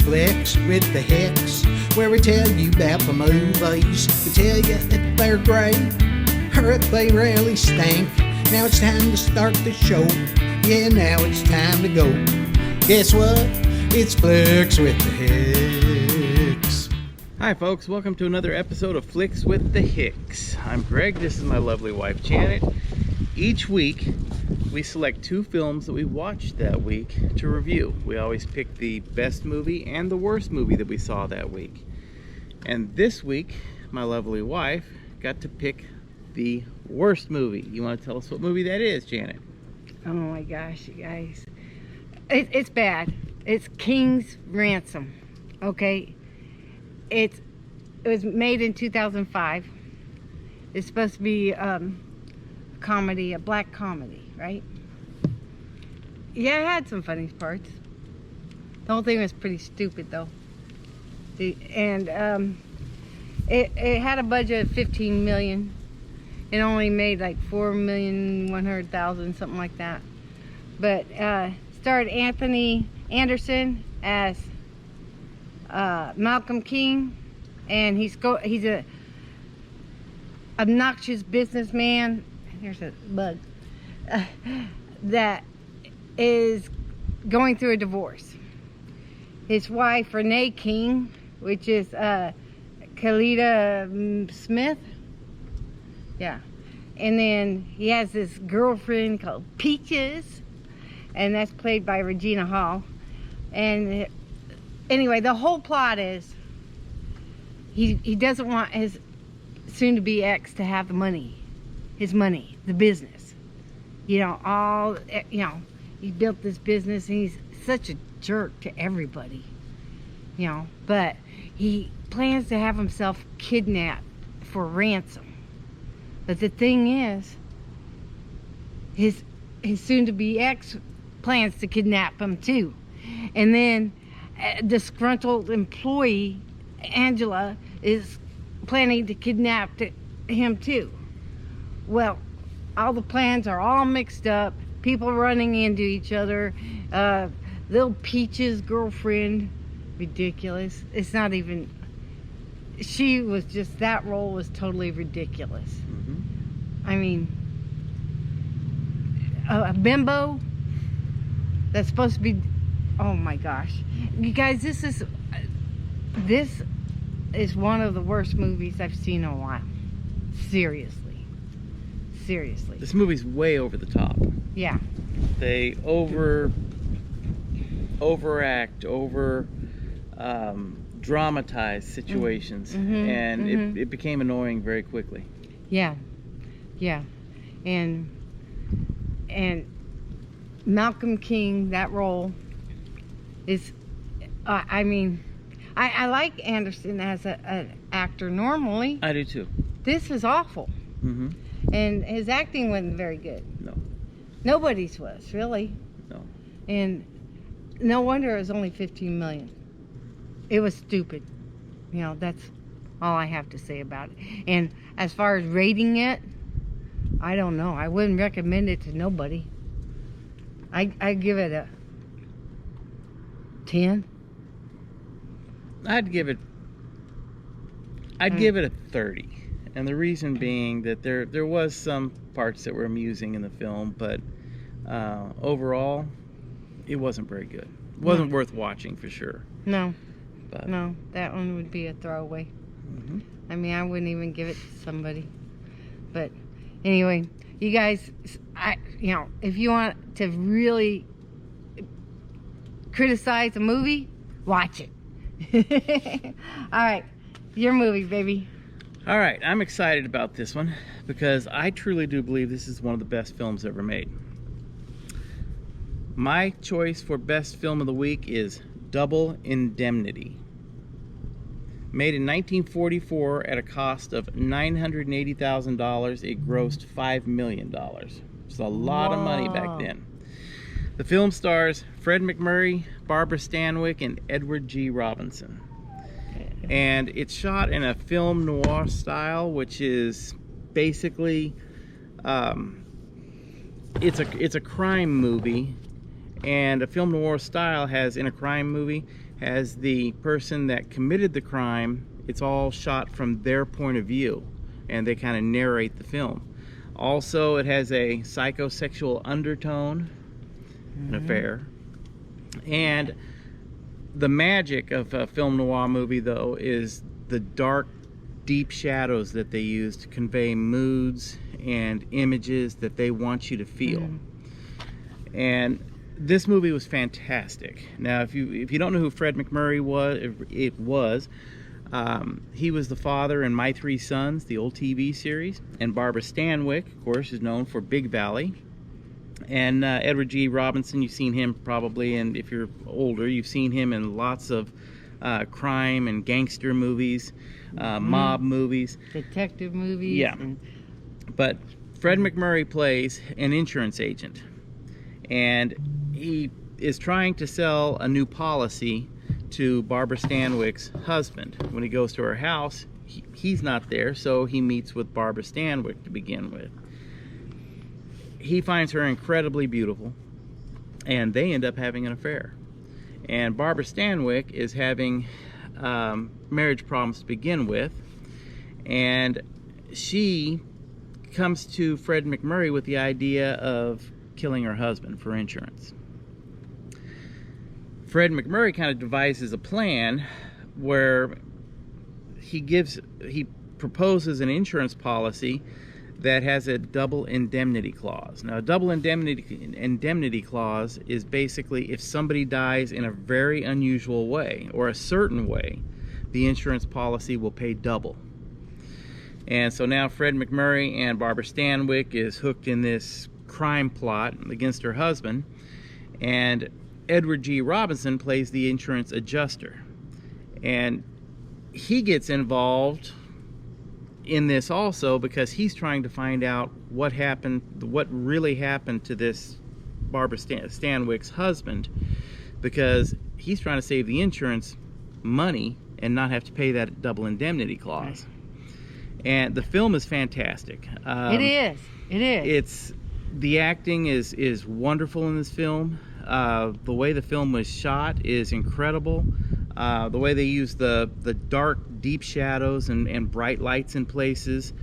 Flix with the Hicks, where we tell you about the movies. We tell you if they're great or if they really stink. Now it's time to start the show. Yeah, now it's time to go. Guess what? It's Flix with the Hicks. Hi folks, welcome to another episode of Flix with the Hicks. I'm Greg, this is my lovely wife Janet. Each week we select two films that we watched that week to review. We always pick the best movie and the worst movie that we saw that week. And this week, my lovely wife got to pick the worst movie. You want to tell us what movie that is, Janet? Oh my gosh, you guys. It's bad. It's King's Ransom, okay? It was made in 2005. It's supposed to be comedy, a black comedy, right? Yeah, it had some funny parts. The whole thing was pretty stupid though. It had a budget of $15 million. It only made like $4,100,000, something like that. But starred Anthony Anderson as Malcolm King, and he's a obnoxious businessman. Here's a bug that is going through a divorce. His wife Renee King, which is Kalita Smith, yeah, and then he has this girlfriend called Peaches, and that's played by Regina Hall. And anyway, the whole plot is he doesn't want his soon-to-be ex to have the money, his money, the business. He built this business and he's such a jerk to everybody, but he plans to have himself kidnapped for ransom. But the thing is, his soon-to-be ex plans to kidnap him too. And then a disgruntled employee, Angela, is planning to kidnap him too. Well, all the plans are all mixed up, people running into each other. Little Peach's girlfriend, ridiculous. It's not even, she was just, that role was totally ridiculous. Mm-hmm. I mean, a bimbo that's supposed to be, oh my gosh. You guys, this is one of the worst movies I've seen in a while. Seriously. This movie's way over the top. Yeah. They overact, dramatize situations, and it became annoying very quickly. Yeah. And Malcolm King, that role is, I like Anderson as an actor normally. I do too. This is awful. Mm-hmm. And his acting wasn't very good. No. Nobody's was, really. No. And no wonder it was only $15 million. It was stupid. That's all I have to say about it. And as far as rating it, I don't know. I wouldn't recommend it to nobody. I give it a 10. I'd give it a 30. And the reason being that there was some parts that were amusing in the film, but overall, it wasn't very good. It wasn't worth watching for sure. No, that one would be a throwaway. Mm-hmm. I mean, I wouldn't even give it to somebody. But anyway, you guys, if you want to really criticize a movie, watch it. All right, your movie, baby. All right, I'm excited about this one because I truly do believe this is one of the best films ever made. My choice for best film of the week is Double Indemnity. Made in 1944 at a cost of $980,000, it grossed $5 million. It's a lot of money back then. The film stars Fred McMurray, Barbara Stanwyck, and Edward G. Robinson. And it's shot in a film noir style, which is basically it's a crime movie, and a film noir style has, in a crime movie, has the person that committed the crime. It's all shot from their point of view, and they kind of narrate the film. Also, it has a psychosexual undertone, an affair. And the magic of a film noir movie, though, is the dark, deep shadows that they use to convey moods and images that they want you to feel. And this movie was fantastic. Now, if you don't know who Fred McMurray was, he was the father in My Three Sons, the old TV series, and Barbara Stanwyck, of course, is known for Big Valley. And Edward G. Robinson, you've seen him probably, and if you're older, you've seen him in lots of crime and gangster movies, mob movies. Detective movies. Yeah. But Fred McMurray plays an insurance agent, and he is trying to sell a new policy to Barbara Stanwyck's husband. When he goes to her house, he's not there, so he meets with Barbara Stanwyck to begin with. He finds her incredibly beautiful, and they end up having an affair. And Barbara Stanwyck is having marriage problems to begin with, and she comes to Fred McMurray with the idea of killing her husband for insurance. Fred McMurray kind of devises a plan where he proposes an insurance policy that has a double indemnity clause. Now, a double indemnity clause is basically if somebody dies in a very unusual way or a certain way, the insurance policy will pay double. And so now Fred McMurray and Barbara Stanwyck is hooked in this crime plot against her husband, and Edward G. Robinson plays the insurance adjuster, and he gets involved in this also because he's trying to find out what really happened to this Barbara Stanwyck's husband, because he's trying to save the insurance money and not have to pay that double indemnity clause. And the film is fantastic. It is. The acting is wonderful in this film. The way the film was shot is incredible. The way they use the dark, deep shadows and bright lights in places.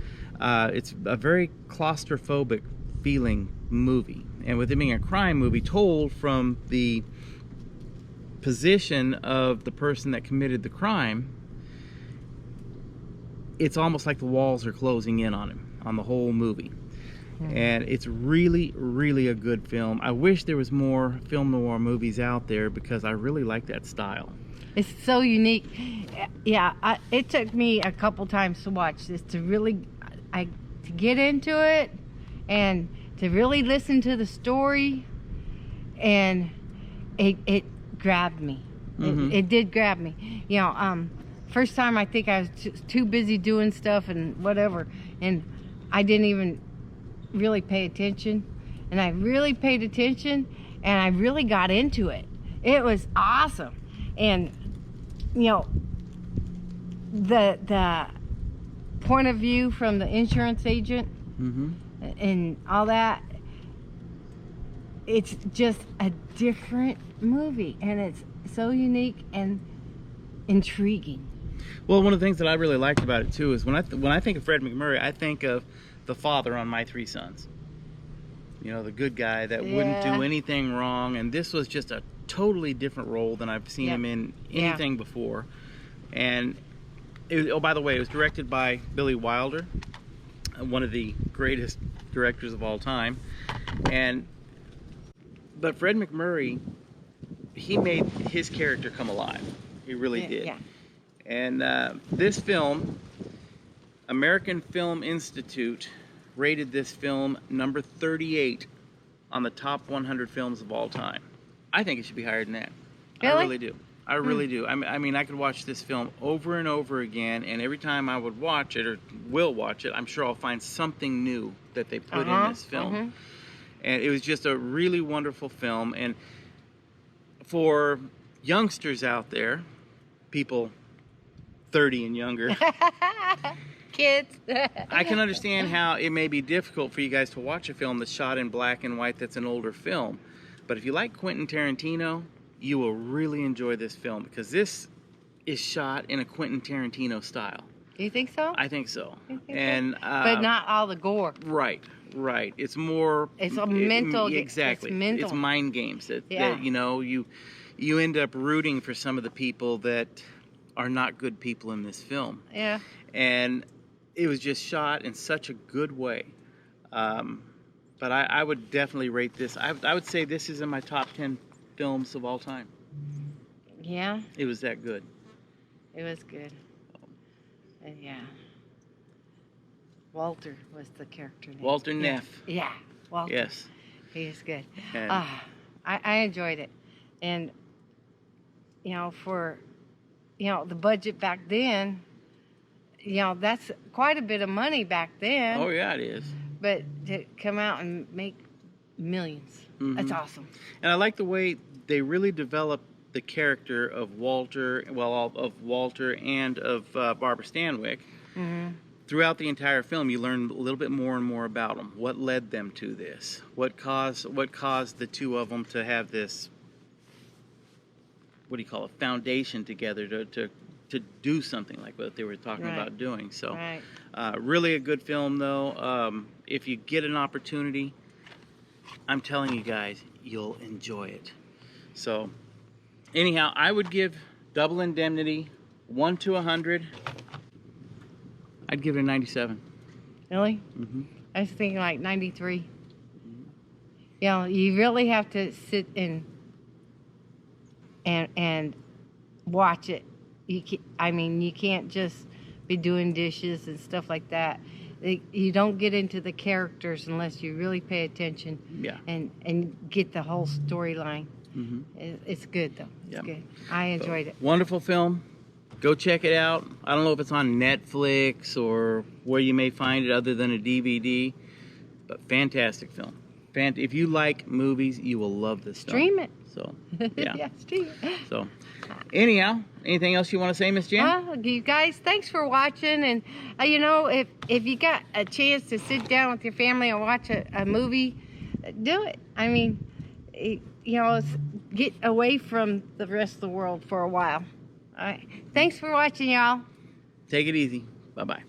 It's a very claustrophobic feeling movie. And with it being a crime movie told from the position of the person that committed the crime, it's almost like the walls are closing in on him, on the whole movie. And it's really, really a good film. I wish there was more film noir movies out there because I really like that style. It's so unique. Yeah, it took me a couple times to watch this to really to get into it and to really listen to the story, and it grabbed me. It did grab me. You know, first time I think I was too busy doing stuff and whatever, and I didn't even really pay attention, and I really paid attention, and I really got into it. It was awesome. And you know, the point of view from the insurance agent and all that, it's just a different movie, and it's so unique and intriguing. Well, one of the things that I really liked about it too is when I think of Fred McMurray, I think of the father on My Three Sons. You know, the good guy that wouldn't do anything wrong, and this was just a totally different role than I've seen him in anything before. And oh, by the way, it was directed by Billy Wilder, one of the greatest directors of all time. But Fred McMurray, he made his character come alive. He really did. Yeah. And this film, American Film Institute rated this film number 38 on the top 100 films of all time. I think it should be higher than that. Really? I really do. I really do. I mean, I could watch this film over and over again, and every time I would watch it, or will watch it, I'm sure I'll find something new that they put in this film. And it was just a really wonderful film. And for youngsters out there, people 30 and younger, kids, I can understand how it may be difficult for you guys to watch a film that's shot in black and white that's an older film. But if you like Quentin Tarantino, you will really enjoy this film, because this is shot in a Quentin Tarantino style. Do you think so? I think so. You think And so? But not all the gore. Right. It's more. It's a mental. Exactly. It's mental. It's mind games that Yeah. you know, you end up rooting for some of the people that are not good people in this film. Yeah. And it was just shot in such a good way. But I would definitely rate this. I would say this is in my top 10 films of all time. Yeah. It was that good. It was good. Yeah. Walter was the character name. Walter Neff. Yeah. Walter. Yes. He is good. And I enjoyed it. And, you know, for, you know, the budget back then, you know, that's quite a bit of money back then. oh yeah, it is. But to come out and make millions, that's awesome. And I like the way they really developed the character of Walter, of Walter and of Barbara Stanwyck. Throughout the entire film, you learn a little bit more and more about them. What led them to this? What caused the two of them to have this, what do you call it, foundation together to do something like what they were talking about doing. So, really a good film, though. If you get an opportunity, I'm telling you guys, you'll enjoy it. So, anyhow, I would give Double Indemnity 1 to 100. I'd give it a 97. Really? I was thinking like 93. You know, you really have to sit and watch it. I mean, you can't just be doing dishes and stuff like that. You don't get into the characters unless you really pay attention. Yeah. And get the whole storyline. It's good though. It's good. I enjoyed it. Wonderful film. Go check it out. I don't know if it's on Netflix or where you may find it other than a DVD, but fantastic film. If you like movies, you will love this film. Stream it. So, yeah. Yeah, stream it. So, anyhow, anything else you want to say, Miss Jen? You guys, thanks for watching. And, you know, if you got a chance to sit down with your family and watch a movie, do it. I mean, you know, get away from the rest of the world for a while. All right. Thanks for watching, y'all. Take it easy. Bye-bye.